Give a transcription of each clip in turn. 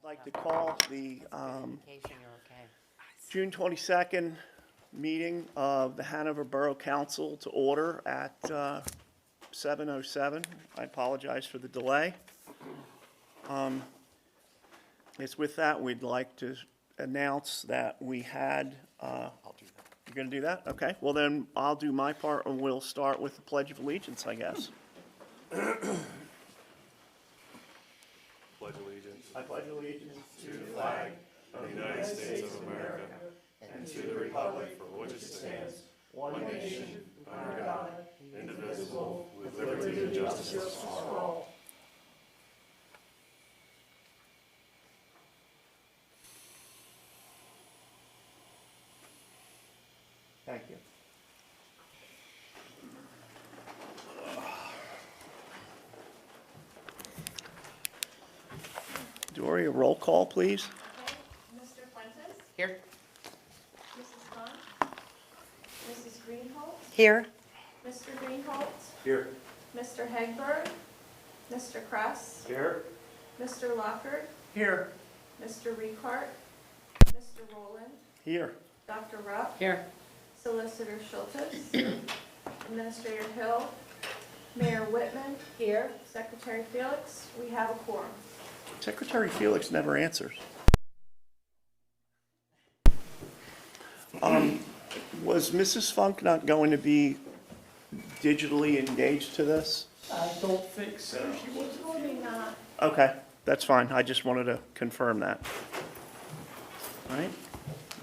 I'd like to call the You're okay. June 22nd meeting of the Hanover Borough Council to order at 7:07. I apologize for the delay. Yes, with that, we'd like to announce that we had, I'll do that. you're going to do that? Okay, well then, I'll do my part and we'll start with the Pledge of Allegiance, I guess. Pledge allegiance I pledge allegiance to the flag of the United States of America and to the republic for which it stands, one nation, under God, indivisible, with liberty and justice for all. Thank you. Dory, a roll call, please. Okay, Mr. Fuentes, Here? Mrs. Funk, Mrs. Greenholz, Here. Mr. Greenholz, Here. Mr. Hegberg, Mr. Kress, Here. Mr. Lockard, Here. Mr. Ricart, Mr. Rowland, Here. Dr. Rupp, Here. Solicitor Schultes, Administrator Hill, Mayor Whitman. Here. Secretary Felix, we have a quorum. Secretary Felix never answers. Was Mrs. Funk not going to be digitally engaged to this? I don't think so. She was. Told me not. Okay, that's fine. I just wanted to confirm that. All right,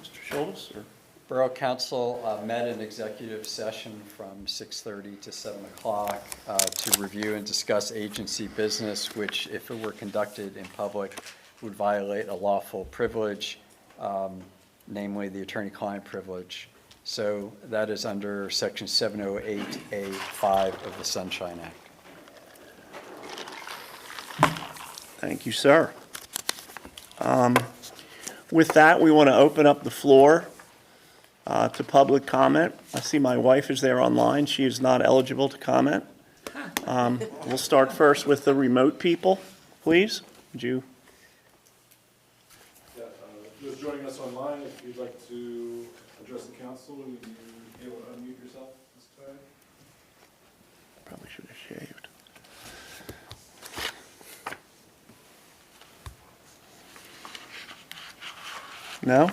Mr. Schultes, or? Borough Council met in executive session from 6:30 to 7 o'clock to review and discuss agency business, which, if it were conducted in public, would violate a lawful privilege, namely the attorney-client privilege. So that is under Section 708A5 of the Sunshine Act. Thank you, sir. With that, we want to open up the floor to public comment. I see my wife is there online. She is not eligible to comment. We'll start first with the remote people, please. Would you? Yeah, if you're joining us online, if you'd like to address the council, would you be able to unmute yourself this time? Probably should have shaved. No?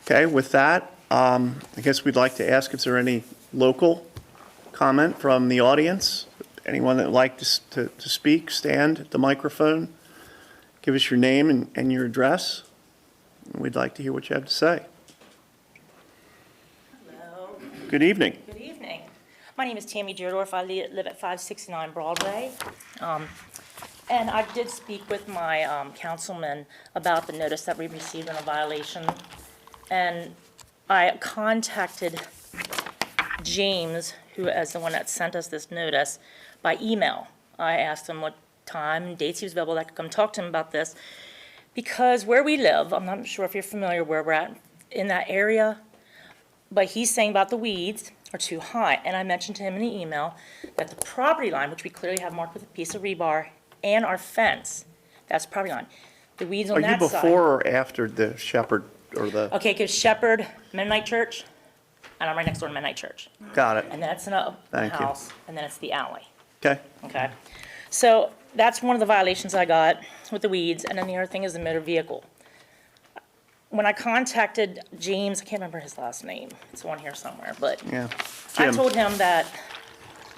Okay, with that, I guess we'd like to ask if there are any local comment from the audience. Anyone that would like to speak, stand at the microphone, give us your name and your address. We'd like to hear what you have to say. Hello, Good evening. good evening. My name is Tammy Deerdorf. I live at 569 Broadway. And I did speak with my councilman about the notice that we received on a violation. And I contacted James, who is the one that sent us this notice, by email. I asked him what time and dates he was available that I could come talk to him about this. Because where we live, I'm not sure if you're familiar where we're at in that area, but he's saying about the weeds are too high. And I mentioned to him in the email that the property line, which we clearly have marked with a piece of rebar, and our fence, that's property line. The weeds on Are you that side. before or after the Shepherd or the, Okay, because Shepherd Mennonite Church, and I'm right next door to Mennonite Church. got it, And that's in a Thank you. house, and then it's the alley, okay? okay? So that's one of the violations I got with the weeds, and then the other thing is the motor vehicle. When I contacted James, I can't remember his last name, it's on here somewhere, but Yeah. I Jim. told him that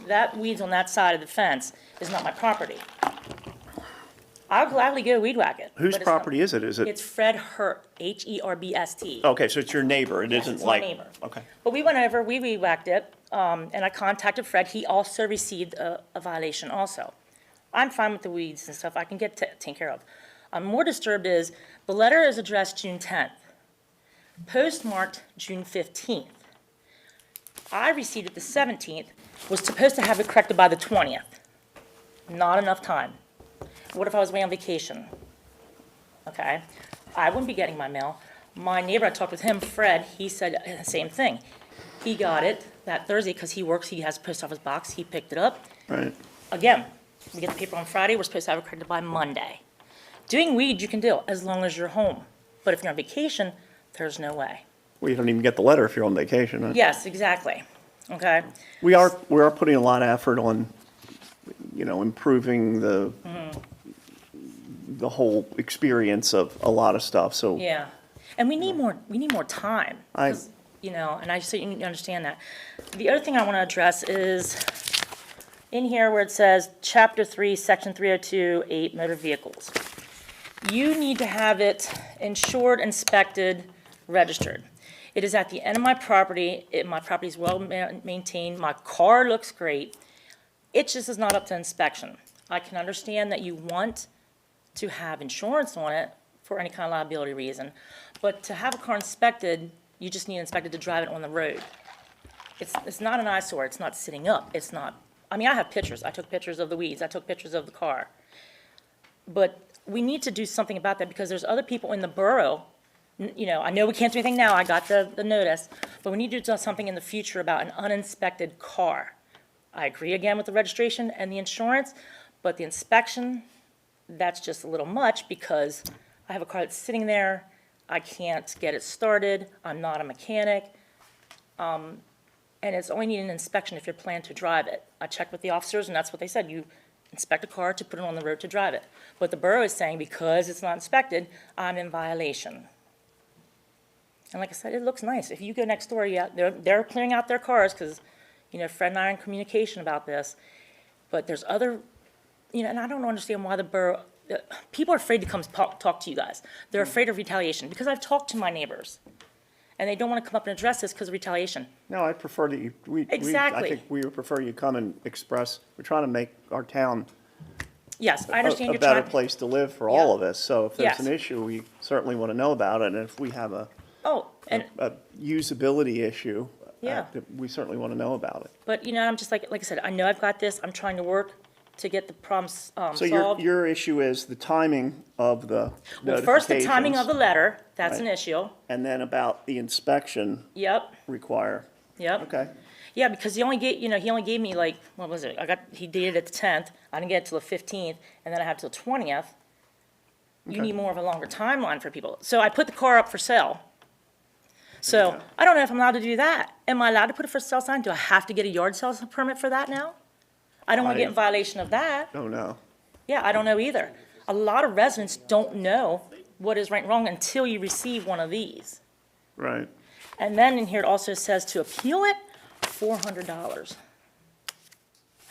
that weeds on that side of the fence is not my property. I'll gladly go weed whack it. Whose but it's not- property is it? Is it? It's Fred Hurt, Herbst. Okay, so it's your neighbor, it Yes, isn't it's my like. neighbor. Okay, But we went over, we weed whacked it, and I contacted Fred. He also received a violation also. I'm fine with the weeds and stuff. I can get taken care of. I'm more disturbed is the letter is addressed June 10th, postmarked June 15th. I received it the 17th, was supposed to have it corrected by the 20th. Not enough time. What if I was away on vacation? Okay, I wouldn't be getting my mail. My neighbor, I talked with him, Fred, he said the same thing. He got it that Thursday because he works, he has a post office box, he picked it up. right. Again, we get the paper on Friday, we're supposed to have it corrected by Monday. Doing weed you can do as long as you're home, but if you're on vacation, there's no way. Well, you don't even get the letter if you're on vacation, right? Yes, exactly, okay? We are putting a lot of effort on, improving the whole experience of a lot of stuff, so. Yeah, and we need more time. I- 'cause, and I just, you need to understand that. The other thing I want to address is in here where it says, Chapter 3, Section 302, 8, motor vehicles. You need to have it insured, inspected, registered. It is at the end of my property, my property is well maintained, my car looks great. It just is not up to inspection. I can understand that you want to have insurance on it for any kind of liability reason, but to have a car inspected, you just need inspected to drive it on the road. It's not an eyesore, it's not sitting up, it's not, I have pictures, I took pictures of the weeds, I took pictures of the car. But we need to do something about that because there's other people in the borough, I know we can't do anything now, I got the notice, but we need to do something in the future about an uninspected car. I agree again with the registration and the insurance, but the inspection, that's just a little much because I have a car that's sitting there, I can't get it started, I'm not a mechanic, and it's only needing an inspection if you're planning to drive it. I checked with the officers, and that's what they said, you inspect a car to put it on the road to drive it. But the borough is saying because it's not inspected, I'm in violation. And like I said, it looks nice. If you go next door, yeah, they're clearing out their cars because, Fred and I are in communication about this. But there's other, and I don't understand why the borough, people are afraid to come talk to you guys. They're afraid of retaliation because I've talked to my neighbors. And they don't want to come up and address this because of retaliation. No, I prefer that you, Exactly. I think we would prefer you come and express, we're trying to make our town Yes, I understand a you're better trying. place to live for all Yeah. of us. So if there's Yes. an issue, we certainly want to know about it. And if we have a Oh, and, usability issue, Yeah. we certainly want to know about it. but, I'm just like I said, I know I've got this. I'm trying to work to get the problems So solved. your issue is the timing of the Well, first, the timing of the notifications, letter, that's an Right. issue. and then about the inspection Yep, require. yep. Okay. Yeah, because he only gave me like, what was it? He dated it the 10th. I didn't get it till the 15th, and then I have till 20th. You Okay. need more of a longer timeline for people. So I put the car up for sale. So Okay. I don't know if I'm allowed to do that. Am I allowed to put a for sale sign? Do I have to get a yard sale permit for that now? I don't want to get in violation of that. Oh, no. Yeah, I don't know either. A lot of residents don't know what is right and wrong until you receive one of these. Right. And then in here it also says to appeal it, $400.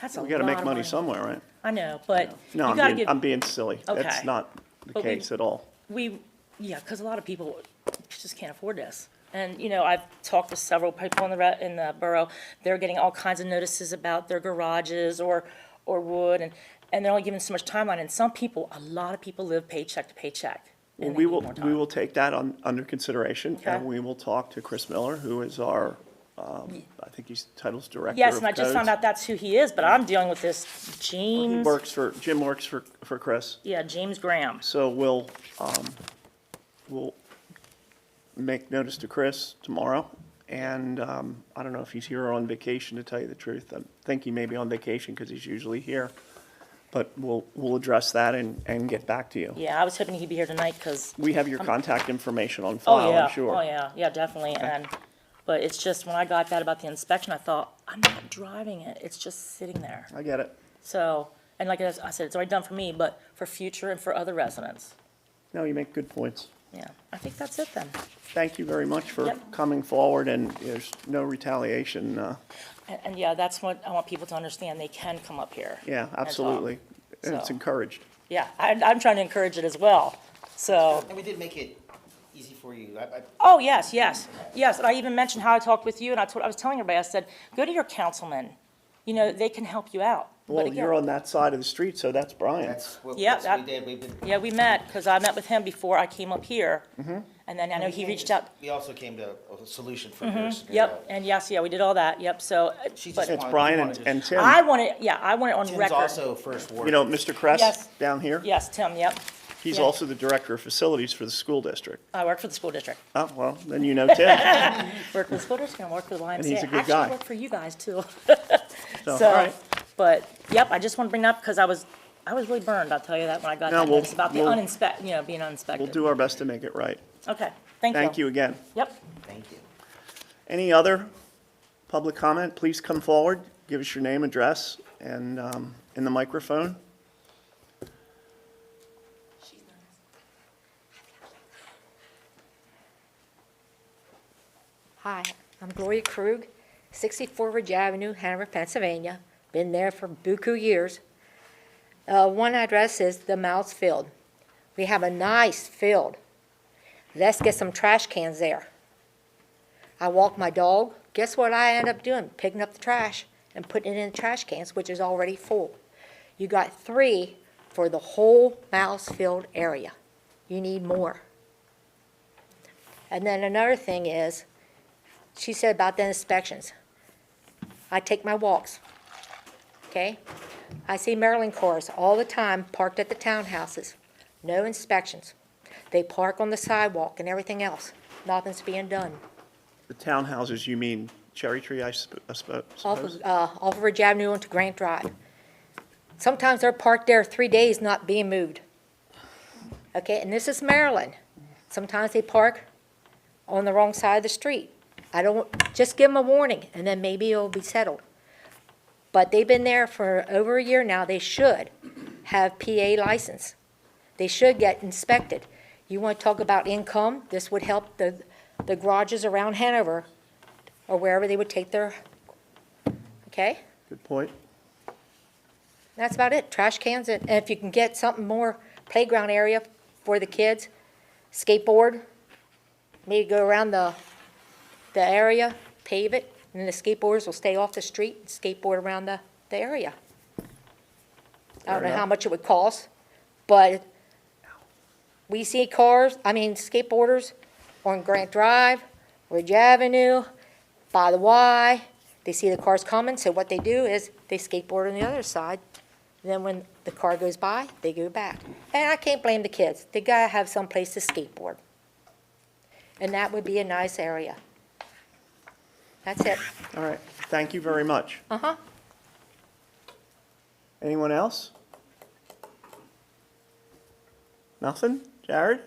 That's a lot We got to of make money somewhere, right? I know, but No, you I'm gotta being, give, I'm being silly. That's Okay. not the But we- case at all. yeah, because a lot of people just can't afford this. And, I've talked to several people in the borough, they're getting all kinds of notices about their garages or wood, and they're only given so much timeline, and a lot of people live paycheck to paycheck. Well, and we they need will, more we time. will take that under consideration, Okay. and we will talk to Chris Miller, who is our, I think he's titles director Yes, of and I just found codes. out that's who he is, but I'm dealing with this He James, Jim works for Chris. yeah, James Graham. So we'll make notice to Chris tomorrow, and I don't know if he's here or on vacation, to tell you the truth. I think he may be on vacation because he's usually here, but we'll address that and get back to you. Yeah, I was hoping he'd be here tonight, because We have your contact information on Oh, file, yeah. I'm sure. Oh, yeah, definitely, but it's just, when I got that about the inspection, I thought, I'm not driving it, it's just sitting there. I get it. So, and like I said, it's already done for me, but for future and for other residents. No, you make good points. Yeah, I think that's it then. Thank you very much for Yep. coming forward, and there's no retaliation. And yeah, that's what I want people to understand, they can come up here. Yeah, and talk. absolutely. And it's So- encouraged. Yeah, I'm trying to encourage it as well, so. And we did make it easy for you. Oh, yes, and I even mentioned how I talked with you, and I was telling everybody, I said, go to your councilman, they can help you out. But Well, again- you're on that side of the street, so that's Brian. That's what Yeah, that's what we that- did. We've been. Yeah, we met, because I met with him before I came up here, and then I know he reached out. We also came to a solution for her. scenario. Yep, and yes, yeah, we did all that, yep, so, She just but It's wanted- Brian wanted to- and Tim. I want it on Tim's record. also first ward. You know, Mr. Kress Yes. down here? Yes, Tim, yep. He's yeah. also the director of facilities for the school district. I work for the school district. Oh, well, then you know Tim. Work for the school district, and I work for the YMCA. he's a good Actually, guy. I work for you guys, too. So, all So, right. but, yep, I just want to bring that up, because I was I was really burned, I'll tell you that, when I got No, that we'll- notice about the we'll- being We'll uninspected. do our best to make it right. Okay, thank you. Thank you again. Yep. Thank you. Any other public comment? Please come forward, give us your name, address, and in the microphone. Hi, I'm Gloria Krug, 64 Ridge Avenue, Hanover, Pennsylvania. Been there for buku years. One address is the Mouse Field. We have a nice field. Let's get some trash cans there. I walk my dog. Guess what I end up doing? Picking up the trash and putting it in the trash cans, which is already full. You got 3 for the whole Mouse Field area. You need more. And then another thing is, she said about the inspections. I take my walks, okay? I see Maryland cars all the time parked at the townhouses. No inspections. They park on the sidewalk and everything else. Nothing's being done. The townhouses, you mean Cherry Tree, I suppose? Off of Ridge Avenue onto Grant Drive. Sometimes they're parked there 3 days not being moved. Okay, and this is Maryland. Sometimes they park on the wrong side of the street. Just give them a warning, and then maybe it'll be settled. But they've been there for over a year now. They should have PA license. They should get inspected. You want to talk about income? This would help the garages around Hanover, or wherever they would take their, okay? Good point. That's about it. Trash cans, and if you can get something more playground area for the kids, skateboard, maybe go around the area, pave it, and then the skateboarders will stay off the street and skateboard around the area. I don't know how much it would cost, but we see skateboarders on Grant Drive, Ridge Avenue, by the Y. They see the cars coming, so what they do is they skateboard on the other side. Then when the car goes by, they go back. And I can't blame the kids. They gotta have some place to skateboard. And that would be a nice area. That's it. All right, thank you very much. Uh-huh. Anyone else? Nothing? Jared?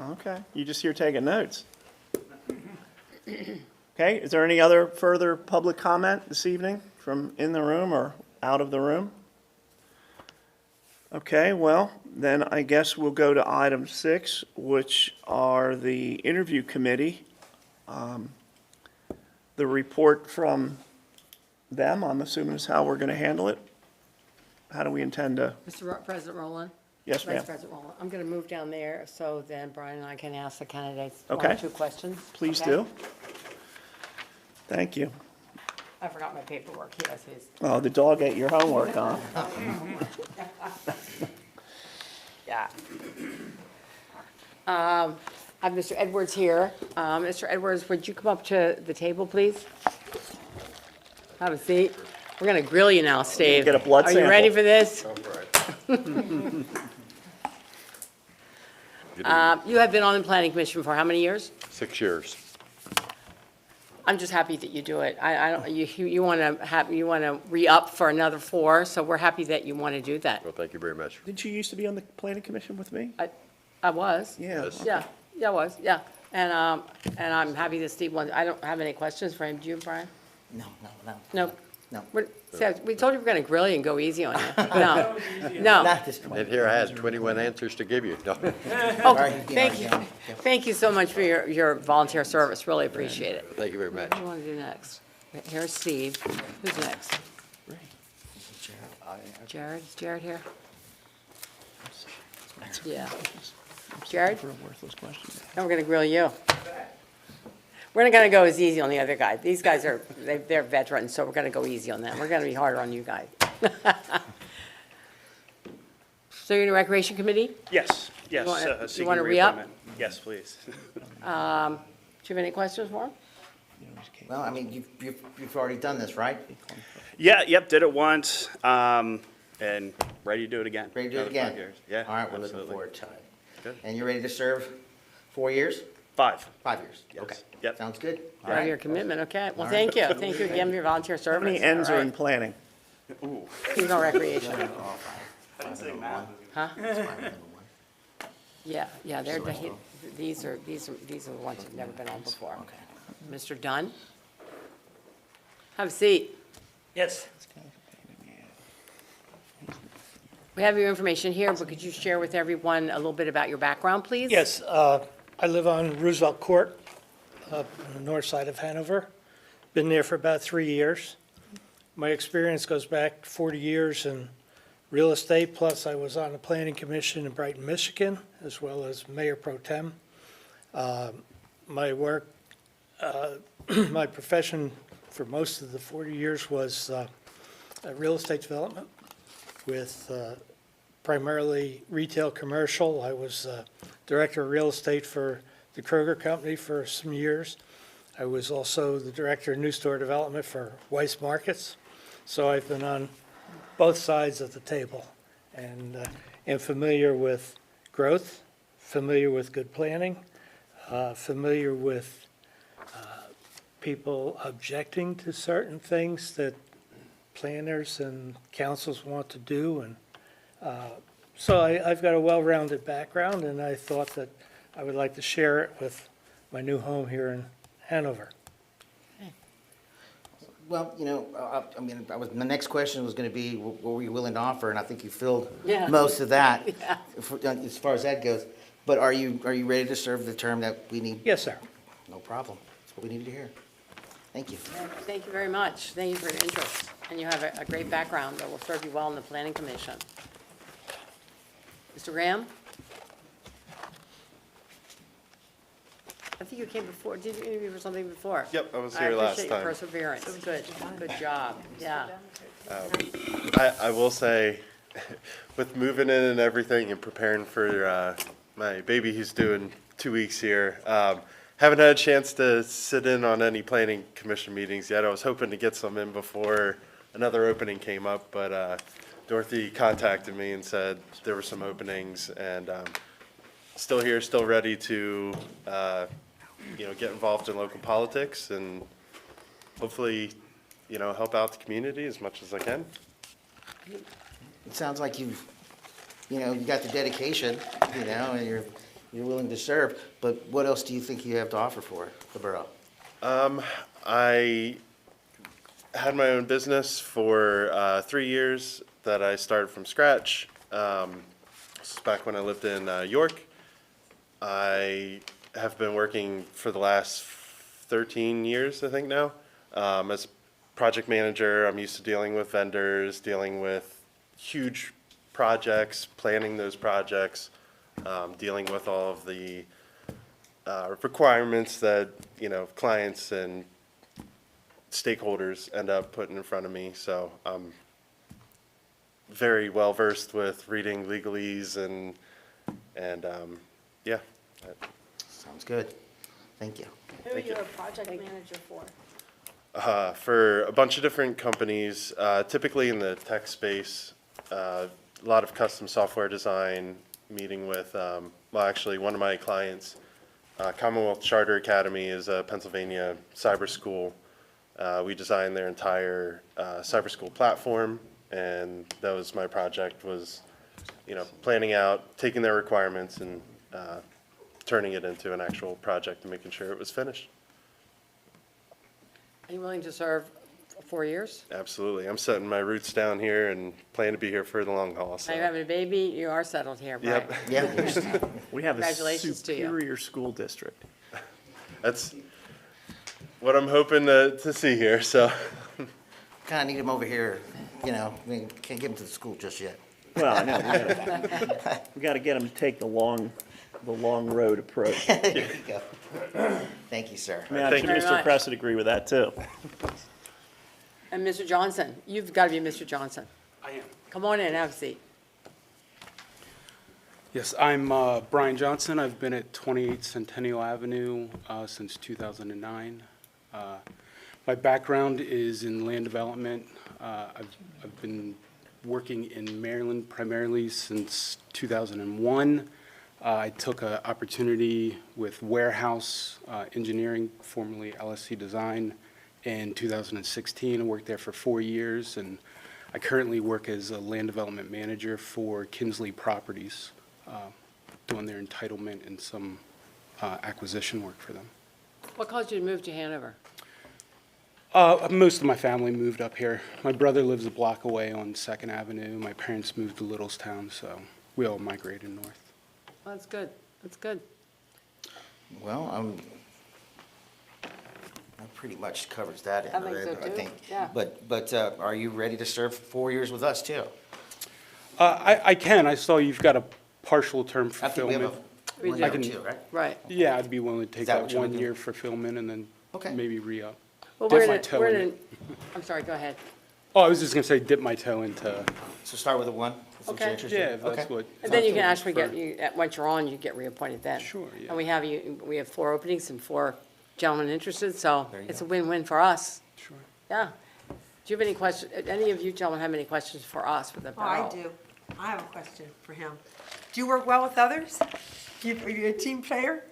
Okay, you just here taking notes. Okay, is there any other further public comment this evening from in the room or out of the room? Okay, well, then I guess we'll go to item 6, which are the interview committee. The report from them, I'm assuming is how we're going to handle it. How do we intend to? President Rowland? Yes, ma'am. Vice President Rowland. I'm going to move down there so then Brian and I can ask the candidates Okay. 1 or 2 questions. Please okay? do. Thank you. I forgot my paperwork. Here, his. Oh, the dog ate your homework, huh? Yeah. I have Mr. Edwards here. Mr. Edwards, would you come up to the table, please? Have a seat. We're going to grill you now, Steve. Get a blood Are you ready sample. for this? You have been on the planning commission for how many years? 6 years. I'm just happy that you do it. I don't, you want to re-up for another 4, so we're happy that you want to do that. Well, thank you very much. Didn't you used to be on the planning commission with me? I was. Yeah. Yes. Yeah, I was, yeah. And I'm happy that Steve wants, I don't have any questions for him. Do you, Brian? No. No? No. We told you we were going to grill you and go easy on you. No, no. Not this one. And here I had 21 answers to give you. No. Oh, Sorry, thank you. Thank you so much for your volunteer service. Really appreciate it. Thank you very much. What do you want to do next? Here's Steve. Who's next? Jared? Is Jared here? Yeah. Jared? For a worthless question. And we're going to grill you. We're not going to go as easy on the other guy. These guys they're veterans, so we're going to go easy on them. We're going to be harder on you guys. So you're in the Recreation Committee? Yes, You wanna- seeking you wanna re-up? reappointment. Yes, please. Do you have any questions for him? Well, I mean, you've already done this, right? Yeah, yep, did it once, and ready to do it again. Ready to do it Another again? 5 years. Yeah, All right, we're looking absolutely. forward to it. Good. And you're ready to serve 4 years? 5. 5 years? Yes. Okay. Yep. Sounds good. All Your right. commitment, okay. Well, All thank you. Thank you again for your volunteer How service. many ends All are right. in planning? He's on Recreation. I didn't say math. Huh? That's fine, number one. Yeah, these are the ones who've never been on before. Okay. Mr. Dunn? Have a seat. Yes. We have your information here, but could you share with everyone a little bit about your background, please? Yes, I live on Roosevelt Court, up on the north side of Hanover. Been there for about 3 years. My experience goes back 40 years in real estate, plus I was on the planning commission in Brighton, Michigan, as well as mayor pro tem. My work, my profession for most of the 40 years was real estate development with primarily retail commercial. I was director of real estate for the Kroger Company for some years. I was also the director of new store development for Weiss Markets. So I've been on both sides of the table and am familiar with growth, familiar with good planning, familiar with people objecting to certain things that planners and councils want to do. And so I've got a well-rounded background, and I thought that I would like to share it with my new home here in Hanover. Well, the next question was gonna be, what were you willing to offer? And I think you filled Yeah. most of that, Yeah. as far as that goes. But are you ready to serve the term that we need? Yes, sir. No problem. That's what we needed to hear. Thank you. Thank you very much. Thank you for your interest. And you have a great background that will serve you well in the planning commission. Mr. Graham? I think you came before. Did you interview for something before? Yep, I was here last I appreciate your time. perseverance. Good job. Yeah. I will say, with moving in and everything and preparing for my baby who's due in 2 weeks here, haven't had a chance to sit in on any planning commission meetings yet. I was hoping to get some in before another opening came up, but Dorothy contacted me and said there were some openings, and still here, still ready to get involved in local politics and hopefully help out the community as much as I can. It sounds like you got the dedication, and you're willing to serve, but what else do you think you have to offer for the borough? I had my own business for 3 years that I started from scratch. This is back when I lived in York. I have been working for the last 13 years, I think now, as project manager. I'm used to dealing with vendors, dealing with huge projects, planning those projects, dealing with all of the requirements that clients and stakeholders end up putting in front of me. So I'm very well versed with reading legalese and yeah. Sounds good. Thank you. Who are you a project manager for? For a bunch of different companies, typically in the tech space, a lot of custom software design, meeting with, actually one of my clients, Commonwealth Charter Academy is a Pennsylvania cyber school. We designed their entire cyber school platform, and that was my project, was planning out, taking their requirements and turning it into an actual project and making sure it was finished. Are you willing to serve 4 years? Absolutely. I'm setting my roots down here and plan to be here for the long haul. So. Now you're having a baby, you are settled here, right? Yep. Yeah. We have a Congratulations to you. superior school district. That's what I'm hoping to see here. So. Kind of need him over here, we can't get him to the school just yet. Well, I know, we got to get them to take the long road approach. There you go. Thank you, sir. I mean, I'm Thank sure you very Mr. much. Press would agree with that, too. And Mr. Johnson, you've got to be Mr. Johnson. I am. Come on in, have a seat. Yes, I'm Brian Johnson. I've been at 28 Centennial Avenue since 2009. My background is in land development. I've been working in Maryland primarily since 2001. I took an opportunity with Warehouse Engineering, formerly LSC Design, in 2016. I worked there for 4 years, and I currently work as a land development manager for Kinsley Properties, doing their entitlement and some acquisition work for them. What caused you to move to Hanover? Most of my family moved up here. My brother lives a block away on 2nd Avenue. My parents moved to Littlestown, so we all migrated north. Well, that's good. That's good. Well, that pretty much covers that I end think of so it, I too, think. yeah. But are you ready to serve 4 years with us too? I can. I saw you've got a partial term I think we have fulfillment. a We one do. year I can- too, right? Right. Yeah, I'd be willing to take that that what you're 1 looking year fulfillment and then Okay. maybe re-up. Well, Dip we're my in, toe we're in in, it. I'm sorry, go ahead. Oh, I was just gonna say dip my toe into, So start with a 1, if you're Okay. interested? yeah, if that's Okay. what. And then you can sounds actually good. get, once you're on, you get reappointed then. Sure, yeah. And we have 4 openings and 4 gentlemen interested, so There you it's a go. win-win for us. Sure. Yeah. Do you have any questions, any of you gentlemen have any questions for us, for the Oh, borough? I do. I have a question for him. Do you work well with others? Are you a team player?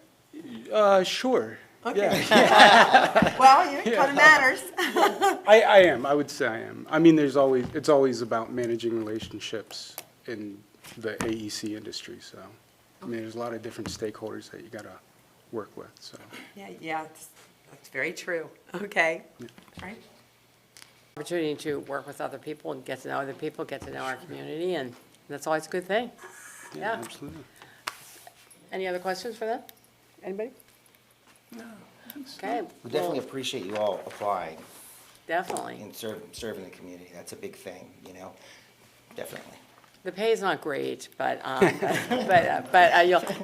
Sure. Okay. Yeah. Well, it kind of matters. I am, I would say I am. I mean, it's always about managing relationships in the AEC industry, so. I mean, there's a lot of different stakeholders that you gotta work with, so. Yeah, that's very true. Okay. Right. Opportunity to work with other people and get to know other people, get to know our community, and that's always a good thing. Yeah. Absolutely. Any other questions for them? Anybody? No. Okay. We definitely well, appreciate you all applying Definitely. and serving the community. That's a big thing, you know? Definitely. The pay is not great, but,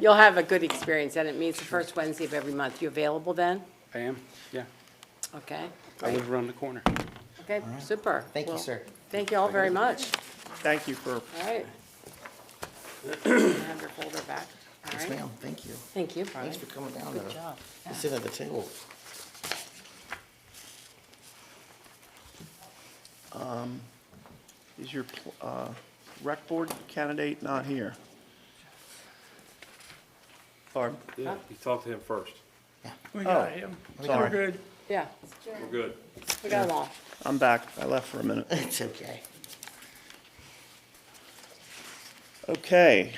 you'll have a good experience, and it meets the first Wednesday of every month. You available then? I am, yeah. Okay, I great. live around the corner. Okay, super. Thank you, Well, sir. Thank you all very much. Thank you for All right. You have your folder back. All Yes, right. ma'am. Thank you. Thank you, Brian. Thanks for coming down Good to job. to sit at the table. Is your rec board candidate not here? Pardon? Yeah, you talk to him first. We got him. Sorry. good. Yeah, We're good. we got them all. I'm back. I left for a minute. It's okay. Okay.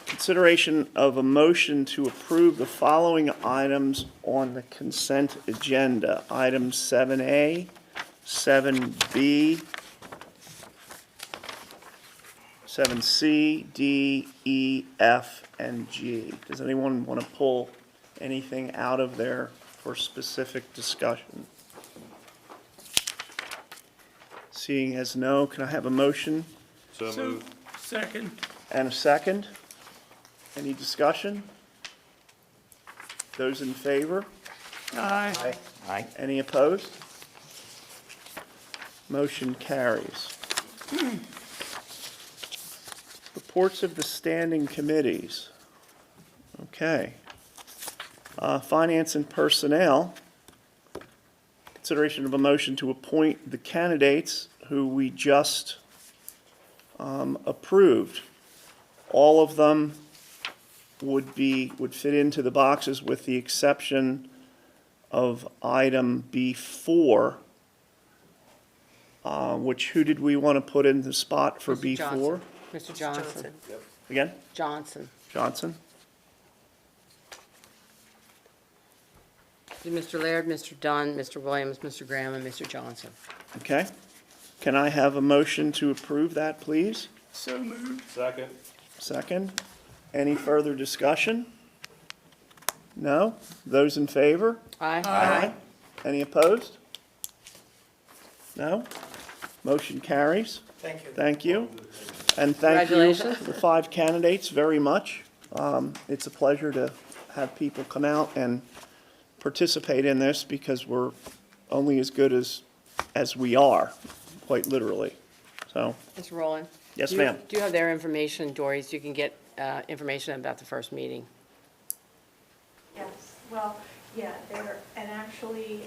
Consideration of a motion to approve the following items on the consent agenda. Items 7A, 7B, 7C, D, E, F, and G. Does anyone want to pull anything out of there for specific discussion? Seeing as no, can I have a motion So moved. Second. and a second? Any discussion? Those in favor? Aye. Aye. Any opposed? Motion carries. Reports of the standing committees. Okay. Finance and Personnel. Consideration of a motion to appoint the candidates who we just approved. All of them would fit into the boxes with the exception of item B4, who did we want to put in the spot for Mr. B4? Johnson. Mr. Johnson. Again? Johnson. Johnson? Mr. Laird, Mr. Dunn, Mr. Williams, Mr. Graham, and Mr. Johnson. Okay. Can I have a motion to approve that, please? So moved. Second. Second. Any further discussion? No? Those in favor? Aye. Any opposed? No? Motion carries. Thank you. Thank you. And thank you, Congratulations. the 5 candidates, very much. It's a pleasure to have people come out and participate in this because we're only as good as we are, quite literally. So, Mr. Rowland? Yes, do you- ma'am. Do you have their information, Dory, so you can get information about the first meeting? Yes, well, yeah, and actually,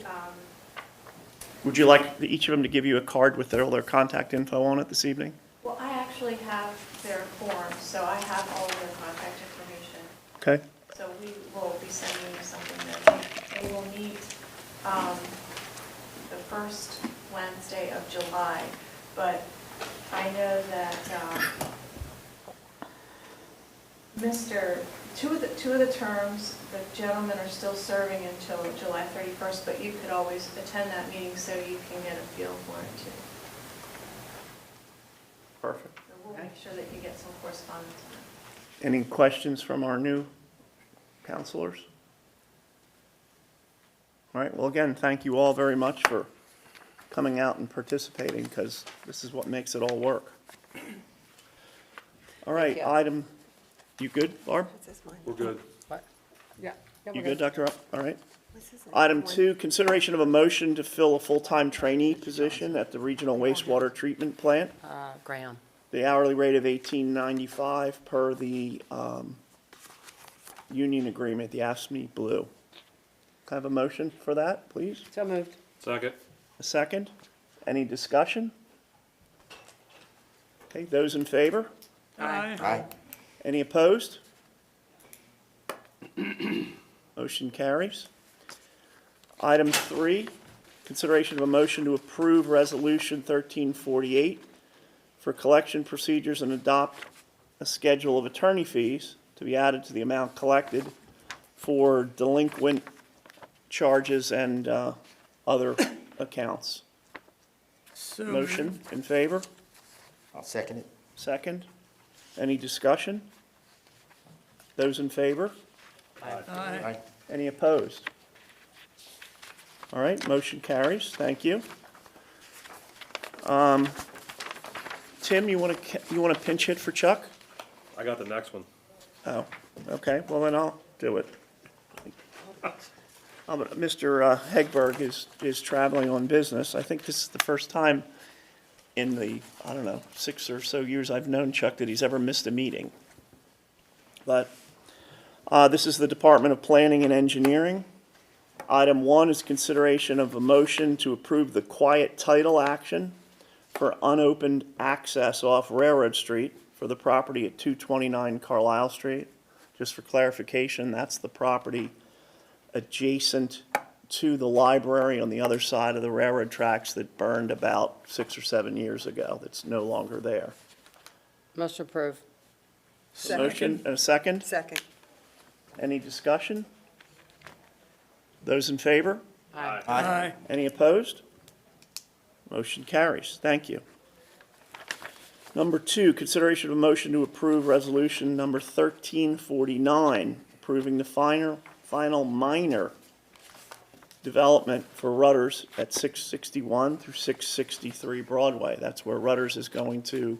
would you like each of them to give you a card with all their contact info on it this evening? well, I actually have their forms, so I have all of their contact information. Okay? So we will be sending you something that they will need the first Wednesday of July, but I know that two of the terms, the gentlemen are still serving until July 31st, but you could always attend that meeting so you can get a feel for it too. Perfect. So we'll make sure that you get some correspondence. Any questions from our new counselors? All right, well, again, thank you all very much for coming out and participating, because this is what makes it all work. All right, you good, Barb? We're good. Yeah. You good, Dr. Up? All right. Item 2, consideration of a motion to fill a full-time trainee position at the Regional Wastewater Treatment Plant. Graham. The hourly rate of $18.95 per the union agreement, the AFSCME Blue. Can I have a motion for that, please? So moved. Second. A second? Any discussion? Okay, those in favor? Aye. Any opposed? Motion carries. Item 3, consideration of a motion to approve Resolution 1348 for collection procedures and adopt a schedule of attorney fees to be added to the amount collected for delinquent charges and other accounts. Motion in favor? I'll second it. Second? Any discussion? Those in favor? Aye. Any opposed? All right, motion carries. Thank you. Tim, you want to pinch hit for Chuck? I got the next one. Oh, okay, well then I'll do it. Mr. Hegberg is traveling on business. I think this is the first time in the, 6 or so years I've known Chuck that he's ever missed a meeting. But this is the Department of Planning and Engineering. Item 1 is consideration of a motion to approve the quiet title action for unopened access off Railroad Street for the property at 229 Carlisle Street. Just for clarification, that's the property adjacent to the library on the other side of the railroad tracks that burned about 6 or 7 years ago. That's no longer there. Most approved. Motion and a second? Second. Any discussion? Those in favor? Aye. Any opposed? Motion carries. Thank you. Number 2, consideration of a motion to approve resolution number 1349, approving the final minor development for Rudders at 661 through 663 Broadway. That's where Rudders is going to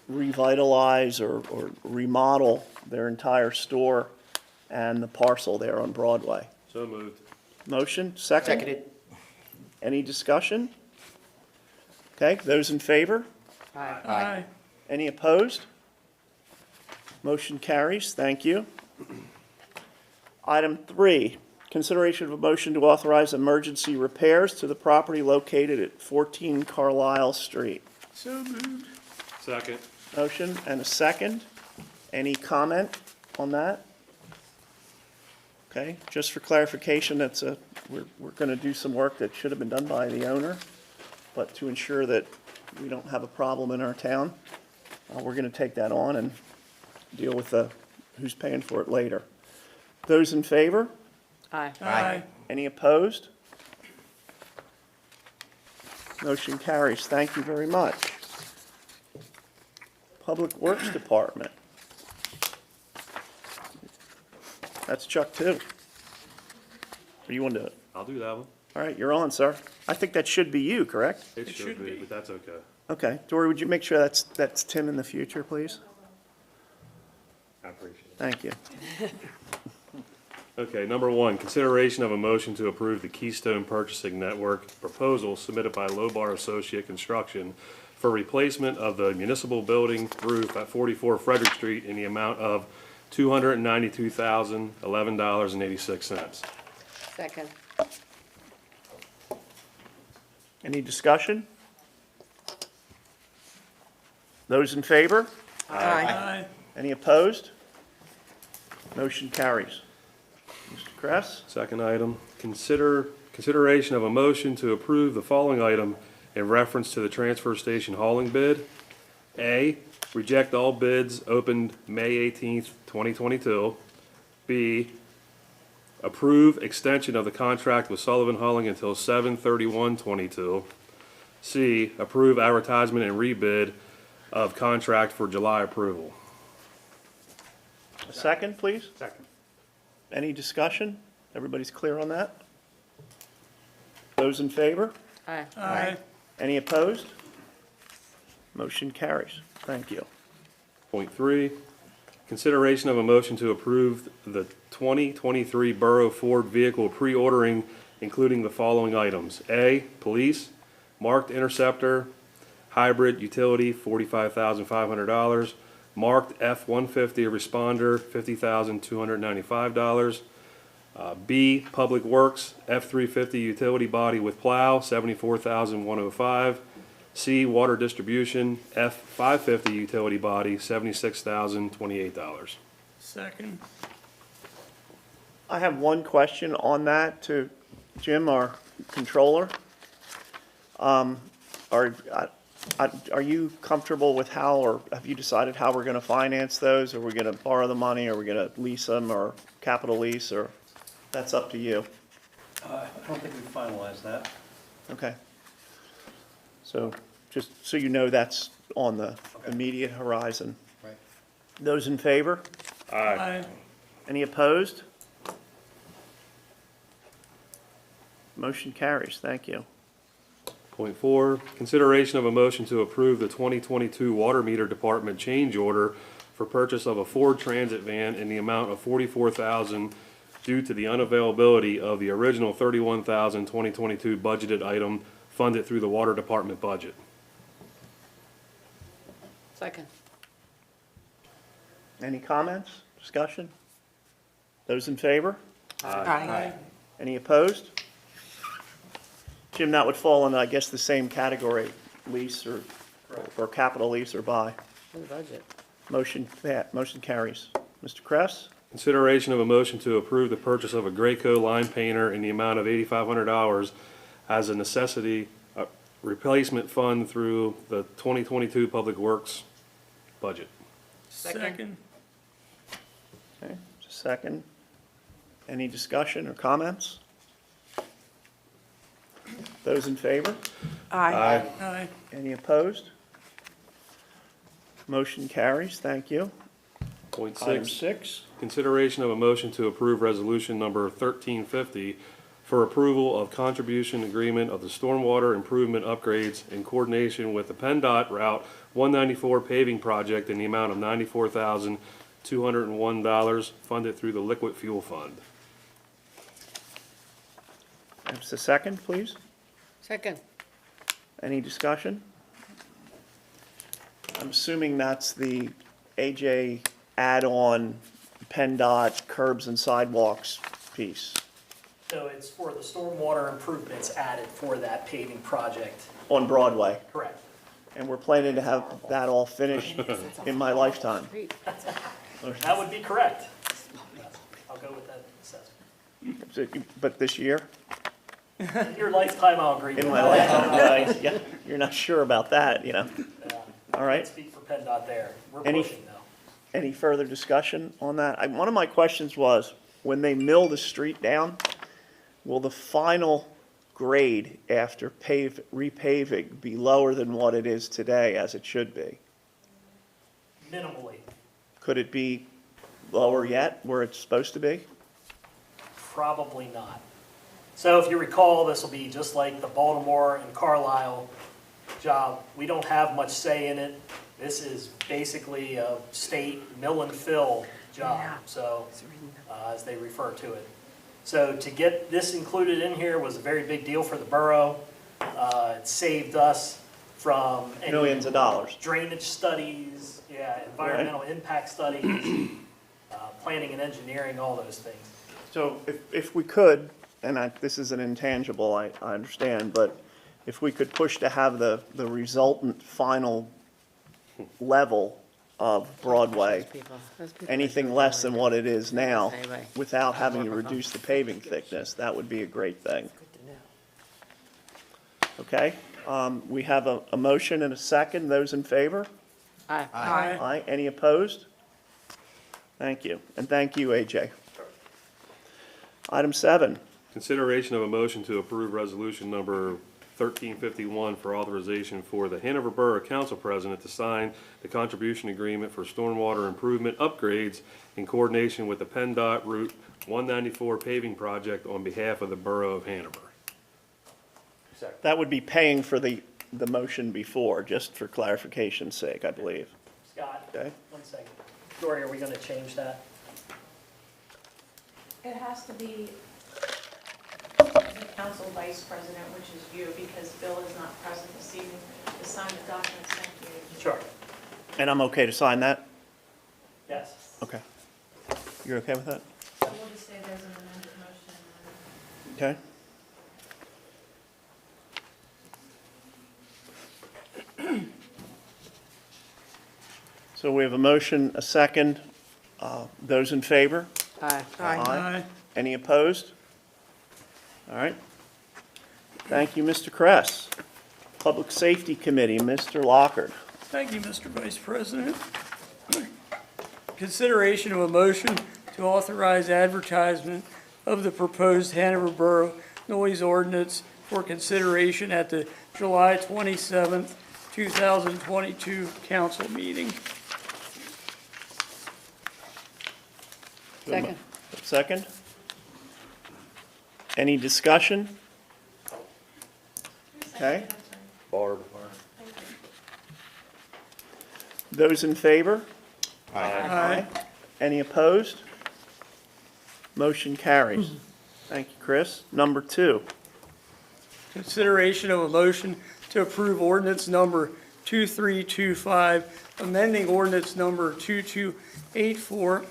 revitalize or remodel their entire store and the parcel there on Broadway. So moved. Motion, second? Seconded. Any discussion? Okay, those in favor? Aye. Any opposed? Motion carries. Thank you. Item 3, consideration of a motion to authorize emergency repairs to the property located at 14 Carlisle Street. Second. Motion and a second. Any comment on that? Okay, just for clarification, we're going to do some work that should have been done by the owner, but to ensure that we don't have a problem in our town, we're going to take that on and deal with who's paying for it later. Those in favor? Aye. Aye. Any opposed? Motion carries. Thank you very much. Public Works Department. That's Chuck too. Or you want to do it? I'll do that one. All right, you're on, sir. I think that should be you, correct? It should be, but that's okay. Okay. Dory, would you make sure that's Tim in the future, please? I appreciate it. Thank you. Okay, number 1, consideration of a motion to approve the Keystone Purchasing Network proposal submitted by Lobar Associate Construction for replacement of the municipal building roof at 44 Frederick Street in the amount of $292,011.86. Second. Any discussion? Those in favor? Aye. Any opposed? Motion carries. Mr. Kress? Second item, consider consideration of a motion to approve the following item in reference to the transfer station hauling bid. A, reject all bids opened May 18th, 2022. B, approve extension of the contract with Sullivan Hauling until 7/31/22. C, approve advertisement and rebid of contract for July approval. A second, please? Second. Any discussion? Everybody's clear on that? Those in favor? Aye. Any opposed? Motion carries. Thank you. Point 3, consideration of a motion to approve the 2023 Borough Ford vehicle pre-ordering, including the following items. A, police, marked Interceptor, hybrid utility, $45,500. Marked F-150 responder, $50,295. B, Public Works, F-350 utility body with plow, $74,105. C, Water Distribution, F-550 utility body, $76,028. Second. I have one question on that to Jim, our controller. Are you comfortable with how, or have you decided how we're going to finance those? Are we going to borrow the money? Are we going to lease them, or capital lease, or that's up to you? I don't think we finalized that. Okay. So just so you know, that's on the immediate horizon. Right. Those in favor? Aye. Any opposed? Motion carries. Thank you. Point 4, consideration of a motion to approve the 2022 Water Meter Department change order for purchase of a Ford Transit van in the amount of $44,000 due to the unavailability of the original $31,000 2022 budgeted item funded through the Water Department budget. Second. Any comments, discussion? Those in favor? Aye. Any opposed? Jim, that would fall in, I guess, the same category, lease or capital lease or buy. For the budget. Motion carries. Mr. Kress? Consideration of a motion to approve the purchase of a Graco line painter in the amount of $8,500 as a necessity replacement fund through the 2022 Public Works budget. Second. Okay, just a second. Any discussion or comments? Those in favor? Aye. Any opposed? Motion carries. Thank you. Point Item 6, 6. consideration of a motion to approve resolution number 1350 for approval of contribution agreement of the stormwater improvement upgrades in coordination with the PennDOT Route 194 paving project in the amount of $94,201 funded through the Liquid Fuel Fund. Just a second, please. Second. Any discussion? I'm assuming that's the AJ add-on PennDOT curbs and sidewalks piece So it's for the stormwater improvements added for that paving project. on Broadway. Correct. And we're planning to have that all finished in my lifetime. That would be correct. I'll go with that assessment. But this year? In your lifetime, I'll agree with In that. my lifetime, yeah, you're not sure about that, you know. Yeah. All right. Can't speak for PennDOT there. We're Any- pushing though. Any further discussion on that? One of my questions was, when they mill the street down, will the final grade after repaving be lower than what it is today, as it should be? Minimally, Could it be lower yet, where it's supposed to be? probably not. So if you recall, this will be just like the Baltimore and Carlisle job. We don't have much say in it. This is basically a state mill and fill job, so, as they refer to it. So to get this included in here was a very big deal for the borough. It saved us from any Millions of dollars. drainage studies, environmental impact studies, planning and engineering, all those things. So if we could, and this is an intangible, I understand, but if we could push to have the resultant final level of Broadway, anything less than what it is now, without having to reduce the paving thickness, that would be a great thing. Okay, we have a motion and a second. Those in favor? Aye. Aye. Any opposed? Thank you, and thank you, AJ. Item 7, Consideration of a motion to approve resolution number 1351 for authorization for the Hanover Borough Council President to sign the contribution agreement for stormwater improvement upgrades in coordination with the PennDOT Route 194 paving project on behalf of the Borough of Hanover. that would be paying for the motion before, just for clarification's sake, I believe. Scott, Okay. 1 second. Dory, are we going to change that? It has to be the council vice president, which is you, because Bill is not present this evening to sign the document sent to you. Sure. And I'm okay to sign that? Yes. Okay. You're okay with that? We'll just say there's an amended motion. Okay. So we have a motion, a second. Those in favor? Aye. Aye. Any opposed? All right. Thank you, Mr. Kress. Public Safety Committee, Mr. Lockard. Thank you, Mr. Vice President. Consideration of a motion to authorize advertisement of the proposed Hanover Borough noise ordinance for consideration at the July 27th, 2022 council meeting. Second. Second? Any discussion? Okay. Barb. Those in favor? Aye. Any opposed? Motion carries. Thank you, Chris. Number 2. Consideration of a motion to approve ordinance number 2325, amending ordinance number 2284,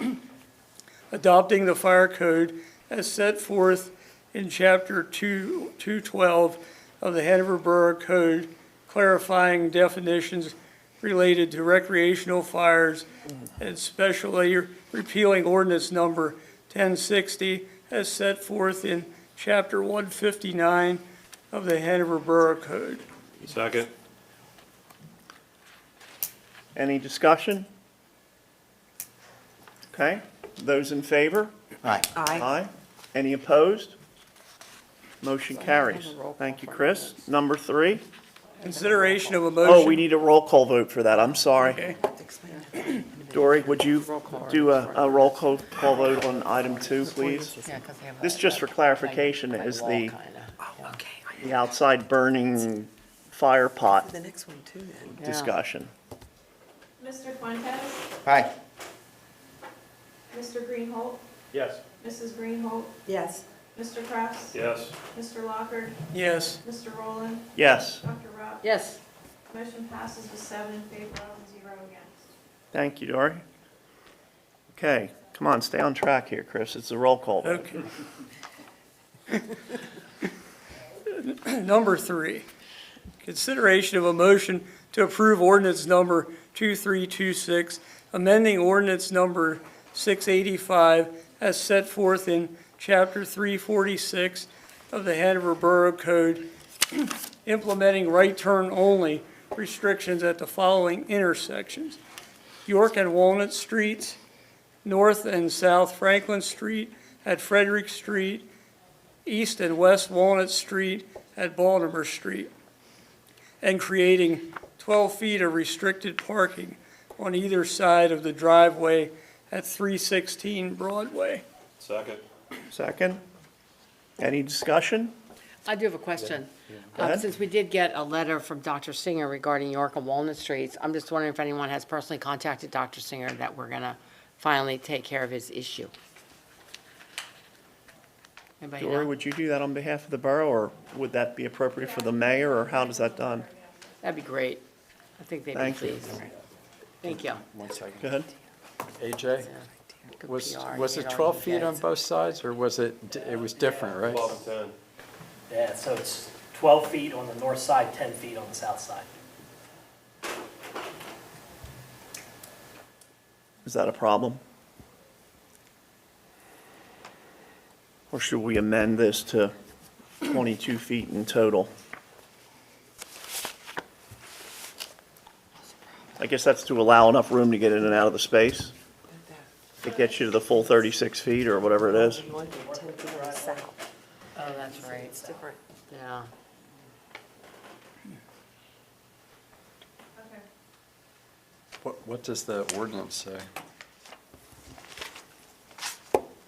adopting the fire code as set forth in chapter 212 of the Hanover Borough Code, clarifying definitions related to recreational fires, and especially repealing ordinance number 1060 as set forth in chapter 159 of the Hanover Borough Code. Second. Any discussion? Okay. Those in favor? Aye. Aye. Any opposed? Motion carries. Thank you, Chris. Number 3. Consideration of a motion. Oh, we need a roll call vote for that. I'm sorry. Okay. Dory, would you do a roll call vote on item 2, please? This, just for clarification, is the outside burning fire pot The next one too, then. discussion. Mr. Fuentes? Aye. Mr. Greenholt? Yes. Mrs. Greenholt? Yes. Mr. Kraft? Yes. Mr. Lockard? Yes. Mr. Rowland? Yes. Dr. Rupp? Yes. Motion passes with 7 in favor and 0 against. Thank you, Dory. Okay, come on, stay on track here, Chris. It's a roll call vote. Okay. Number 3, consideration of a motion to approve ordinance number 2326, amending ordinance number 685 as set forth in chapter 346 of the Hanover Borough Code, implementing right turn only restrictions at the following intersections: York and Walnut Streets, North and South Franklin Street at Frederick Street, East and West Walnut Street at Baltimore Street, and creating 12 feet of restricted parking on either side of the driveway at 316 Broadway. Second. Second? Any discussion? I do have a question. Go ahead. Since we did get a letter from Dr. Singer regarding York and Walnut Streets, I'm just wondering if anyone has personally contacted Dr. Singer that we're going to finally take care of his issue. Anybody Dory, know? would you do that on behalf of the borough, or would that be appropriate for the mayor, or how does that done? That'd be great. I think they'd be Thank you. pleased. Thank you. 1 second. Go ahead. AJ, Good was PR, it you know, 12 you feet on guys. both sides, or was it different, right? 12 and 10. Yeah, so it's 12 feet on the north side, 10 feet on the south side. Is that a problem? Or should we amend this to 22 feet in total? I guess that's to allow enough room to get in and out of the space. It gets you to the full 36 feet or whatever it is. Oh, that's right. It's different. Yeah. Okay. What does the ordinance say?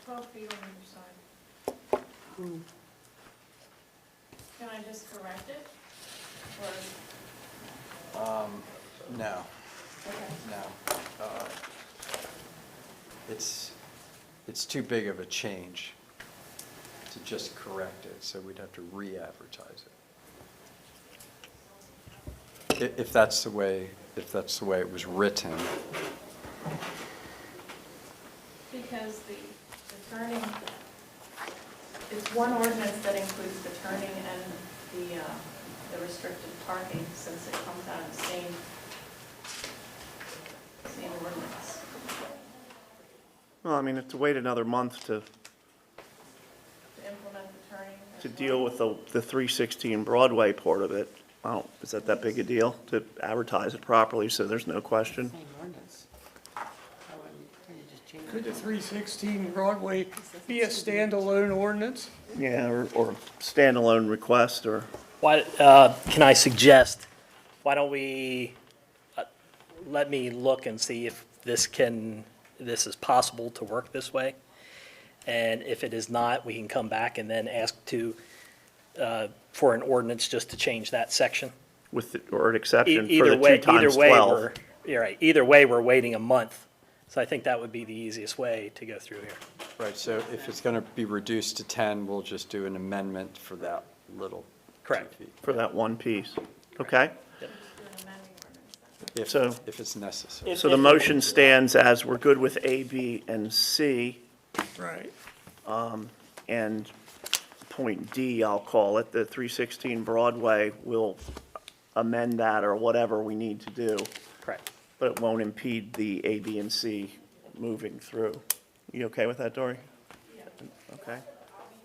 12 feet on either side. Can I just correct it? Or, No, okay. no. It's too big of a change to just correct it, so we'd have to re-advertise it. If that's the way it was written. Because the turning, it's one ordinance that includes the turning and the restricted parking, since it comes out of the same ordinance. Well, I mean, to wait another month to To implement the turning. as to well. deal with the 316 Broadway part of it, I don't, is that big a deal to advertise it properly, so there's no question? Same ordinance. Just change Could the 316 Broadway be a standalone ordinance? Yeah, or standalone request, or, Why, can I suggest, why don't we, let me look and see if this is possible to work this way? And if it is not, we can come back and then ask for an ordinance just to change that section. or an exception for Either the way, 2 times 12. You're right, either way, we're waiting a month. So I think that would be the easiest way to go through here. Right, so if it's going to be reduced to 10, we'll just do an amendment for that little 2 Correct. feet. For that one piece, okay? If, So- if it's necessary. So the motion stands as we're good with A, B, and C, Right. and point D, I'll call it, the 316 Broadway, we'll amend that or whatever we need to do, Correct. but it won't impede the A, B, and C moving through. You okay with that, Dory? Okay.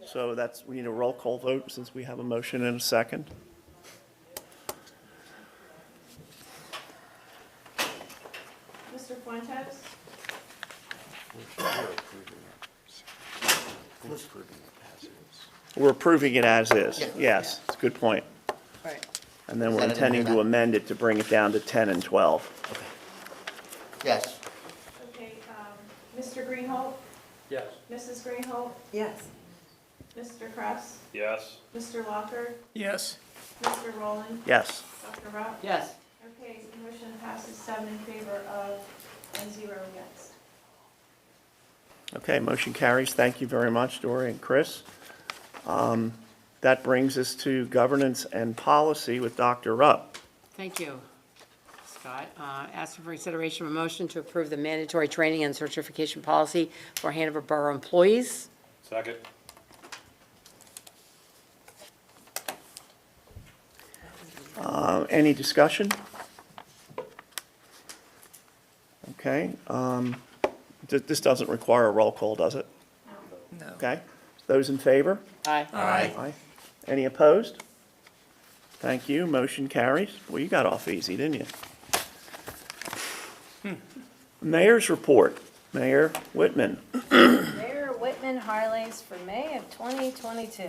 So we need a roll call vote since we have a motion and a second. Mr. Fuentes? We're approving it as is. Yeah. Yes, it's a good point. Right. And then we're Is that in intending there to now? amend it to bring it down to 10 and 12. Yes. Okay, Mr. Greenholt? Yes. Mrs. Greenholt? Yes. Mr. Kress? Yes. Mr. Walker? Yes. Mr. Rowland? Yes. Dr. Rupp? Yes. Okay, the motion passes 7 in favor of and 0 against. Okay, motion carries. Thank you very much, Dory and Chris. That brings us to governance and policy with Dr. Rupp. Thank you, Scott. Ask for consideration of a motion to approve the mandatory training and certification policy for Hanover Borough employees. Second. Any discussion? Okay, this doesn't require a roll call, does it? No. Okay, those in favor? Aye. Aye. Any opposed? Thank you, motion carries. Well, you got off easy, didn't you? Mayor's report, Mayor Whitman. Mayor Whitman highlights for May of 2022.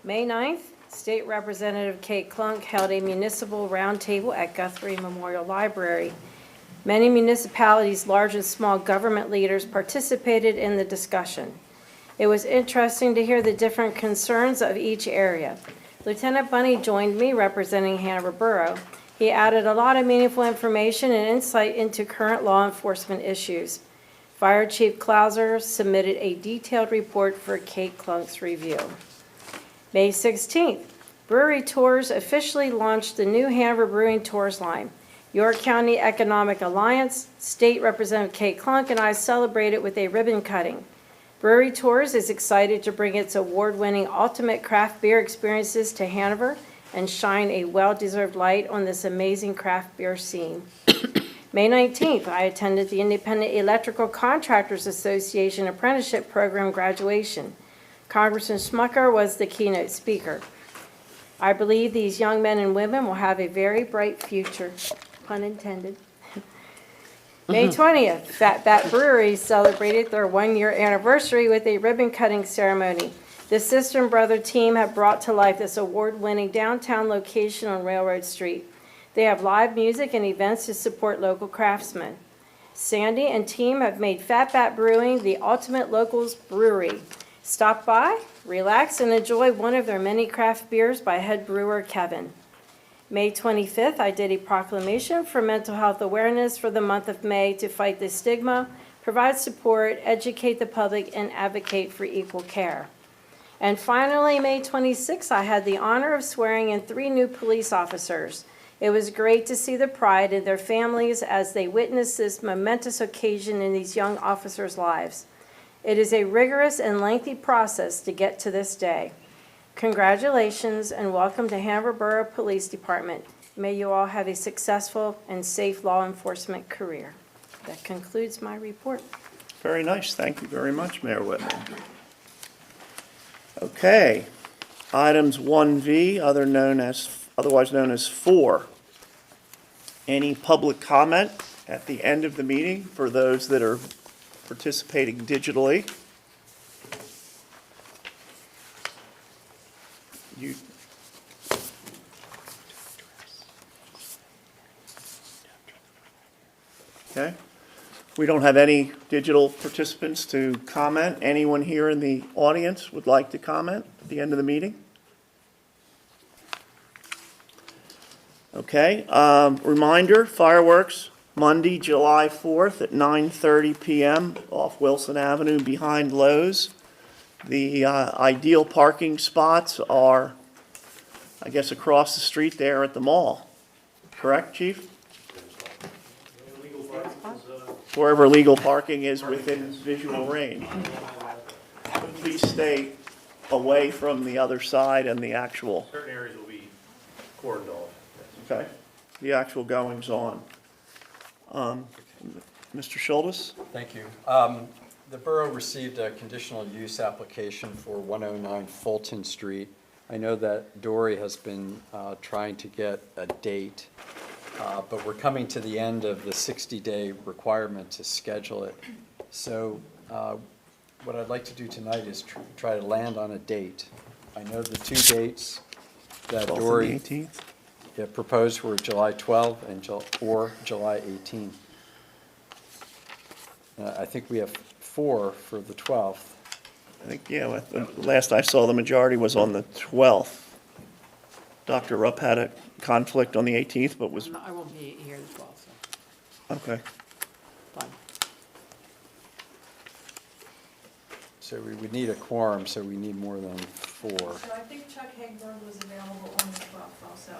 May 9th, State Representative Kate Klunk held a municipal roundtable at Guthrie Memorial Library. Many municipalities, large and small government leaders participated in the discussion. It was interesting to hear the different concerns of each area. Lieutenant Bunny joined me representing Hanover Borough. He added a lot of meaningful information and insight into current law enforcement issues. Fire Chief Clauser submitted a detailed report for Kate Klunk's review. May 16th, Brewery Tours officially launched the new Hanover Brewing Tours line. York County Economic Alliance, State Representative Kate Klunk, and I celebrated with a ribbon cutting. Brewery Tours is excited to bring its award-winning ultimate craft beer experiences to Hanover and shine a well-deserved light on this amazing craft beer scene. May 19th, I attended the Independent Electrical Contractors Association Apprenticeship Program graduation. Congressman Schmucker was the keynote speaker. I believe these young men and women will have a very bright future, pun intended, May 20th, Fat Bat Brewery celebrated their one-year anniversary with a ribbon-cutting ceremony. The Sister and Brother team have brought to life this award-winning downtown location on Railroad Street. They have live music and events to support local craftsmen. Sandy and team have made Fat Bat Brewing the ultimate locals brewery. Stop by, relax, and enjoy one of their many craft beers by head brewer Kevin. May 25th, I did a proclamation for mental health awareness for the month of May to fight the stigma, provide support, educate the public, and advocate for equal care. And finally, May 26th, I had the honor of swearing in 3 new police officers. It was great to see the pride in their families as they witnessed this momentous occasion in these young officers' lives. It is a rigorous and lengthy process to get to this day. Congratulations and welcome to Hanover Borough Police Department. May you all have a successful and safe law enforcement career. That concludes my report. Very nice. Thank you very much, Mayor Whitman. Okay. Items 1V, otherwise known as 4. Any public comment at the end of the meeting for those that are participating digitally? Okay. We don't have any digital participants to comment. Anyone here in the audience would like to comment at the end of the meeting? Okay. Reminder, fireworks, Monday, July 4th at 9:30 p.m. off Wilson Avenue behind Lowe's. The ideal parking spots are, I guess, across the street there at the mall. Correct, Chief? Wherever legal parking is within visual range. Please stay away from the other side and the actual. Certain areas will be cordoned off. Okay, the actual goings on. Mr. Schultes? Thank you. The borough received a conditional use application for 109 Fulton Street. I know that Dory has been trying to get a date, but we're coming to the end of the 60-day requirement to schedule it. So what I'd like to do tonight is try to land on a date. I know the 2 dates that Dory proposed were July 12th or July 18th. I think we have 4 for the 12th. I think, yeah, last I saw, the majority was on the 12th. Dr. Rupp had a conflict on the 18th, but was, I won't be here the 12th, so okay. fine. So we would need a quorum, so we need more than 4. So I think Chuck Hagberg was available on the 12th also.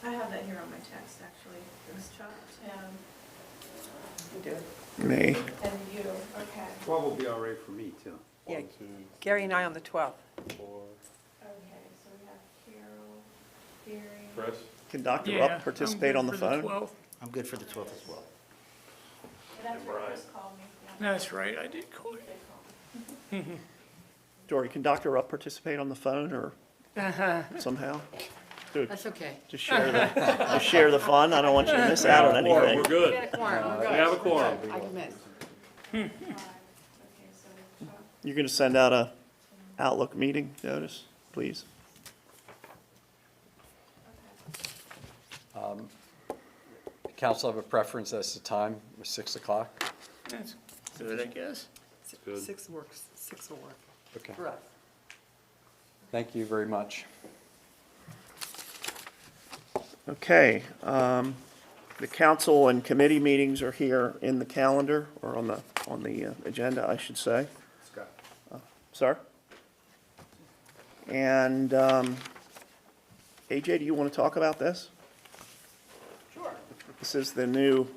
I have that here on my text, actually. It was Chuck and. You do. Me. And you, okay. 12 will be all right for me, too. Yeah, Gary and I on the 12th. Okay, so we have Carol, Gary. Chris? Can Dr. Yeah, Rupp participate I'm on good the for phone? 12th. I'm good for the 12th as well. That's right, Chris called me. Yeah. That's right, I did call you. They called me. Dory, can Dr. Rupp participate on the phone or somehow? That's okay. Just share the fun. I don't want you to miss out on We're anything. good. We got a quorum, we're good. We have a quorum. I can miss. Okay, so Chuck. You're going to send out a Outlook meeting notice, please? Council have a preference as to time, 6 o'clock? That's good, I guess. Good. 6 works, 6 will work Okay. for us. Thank you very much. Okay. The council and committee meetings are here in the calendar, or on the agenda, I should say. Scott. Sir? And AJ, do you want to talk about this? Sure. This is the new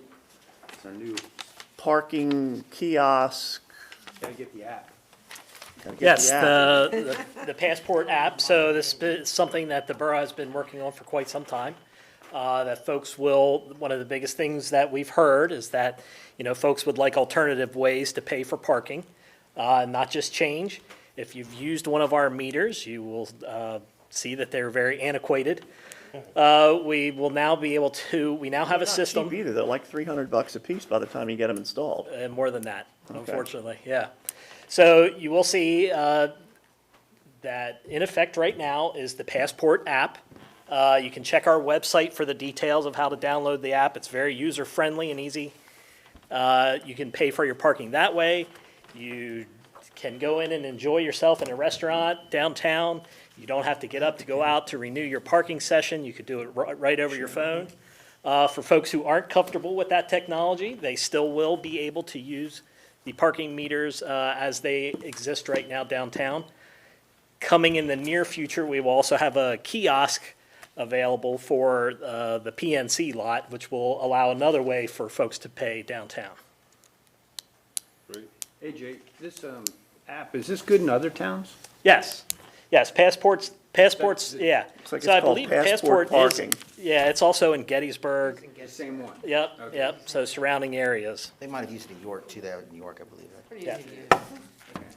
It's our new, parking kiosk. gotta get the app. Gotta get Yes, app. the Passport app, so this is something that the borough has been working on for quite some time. That folks will, one of the biggest things that we've heard is that, folks would like alternative ways to pay for parking, not just change. If you've used one of our meters, you will see that they're very antiquated We will now be able to, we now have a Not system. cheap either, they're like $300 a piece by the time you get them installed. And more than that, Okay. unfortunately, yeah. So you will see that in effect right now is the Passport app. You can check our website for the details of how to download the app. It's very user-friendly and easy. You can pay for your parking that way. You can go in and enjoy yourself in a restaurant downtown. You don't have to get up to go out to renew your parking session. You could do it right over your phone. For folks who aren't comfortable with that technology, they still will be able to use the parking meters as they exist right now downtown. Coming in the near future, we will also have a kiosk available for the PNC lot, which will allow another way for folks to pay downtown. Great. Hey, Jay, this app, is this good in other towns? Yes, passports, yeah. Looks like So it's I called believe Passport Parking. Yeah, it's also in Gettysburg. The same one? Yep, Okay. yep, so surrounding areas. They might have used New York too, that New York, I believe. Pretty Yeah. easy to use.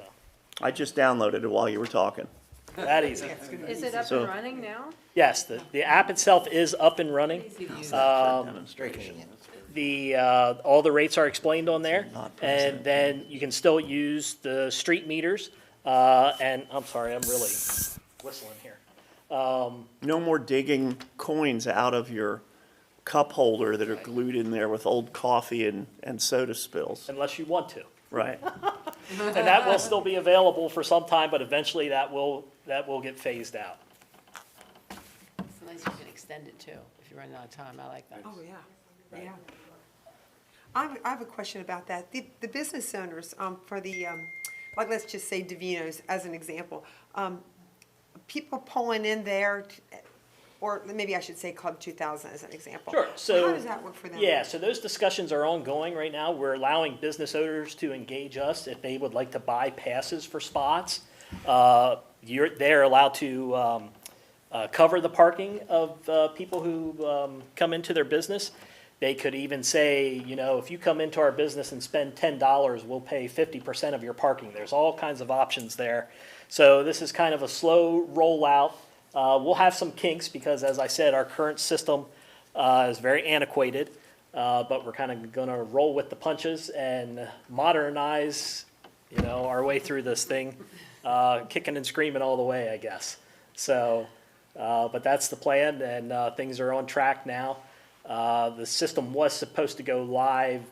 I just downloaded it while you were talking. That easy. Is it up So- and running now? Yes, the app itself is up and running. Very convenient. All the rates are explained on there, Not and then you can still use the street meters. And I'm sorry, I'm really whistling here. No more digging coins out of your cup holder that are glued in there with old coffee and soda spills. Unless you want to. Right. And that will still be available for some time, but eventually that will get phased out. It's nice you can extend it too, if you're running out of time. I like that. Oh, yeah, yeah. I have a question about that. The business owners, for the, like, let's just say Davino's as an example, people pulling in there, or maybe I should say Club 2000 as an example. Sure, so. How does that work for them? Yeah, so those discussions are ongoing right now. We're allowing business owners to engage us if they would like to buy passes for spots. They're allowed to cover the parking of people who come into their business. They could even say, you know, if you come into our business and spend $10, we'll pay 50% of your parking. There's all kinds of options there. So this is kind of a slow rollout. We'll have some kinks because, as I said, our current system is very antiquated, but we're kind of going to roll with the punches and modernize, you know, our way through this thing, kicking and screaming all the way, I guess. So, but that's the plan, and things are on track now. The system was supposed to go live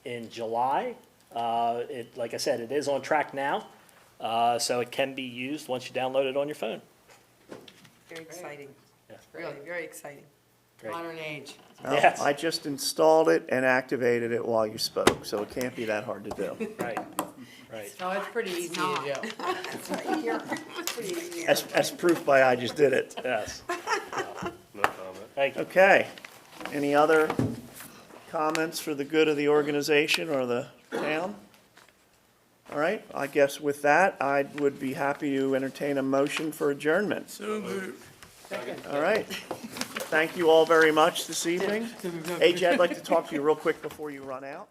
in July. Like I said, it is on track now, so it can be used once you download it on your phone. Very exciting. Yeah. Really, very exciting. Great. Modern age. Well, Yes. I just installed it and activated it while you spoke, so it can't be that hard to do. Right, right. No, it's pretty easy to do. It's right here. It's pretty easy. As proof by I just did it. Yes. No comment. Thank you. Okay. Any other comments for the good of the organization or the town? All right, I guess with that, I would be happy to entertain a motion for adjournment. So moved. All right. Thank you all very much this evening. Hey, Jay, I'd like to talk to you real quick before you run out.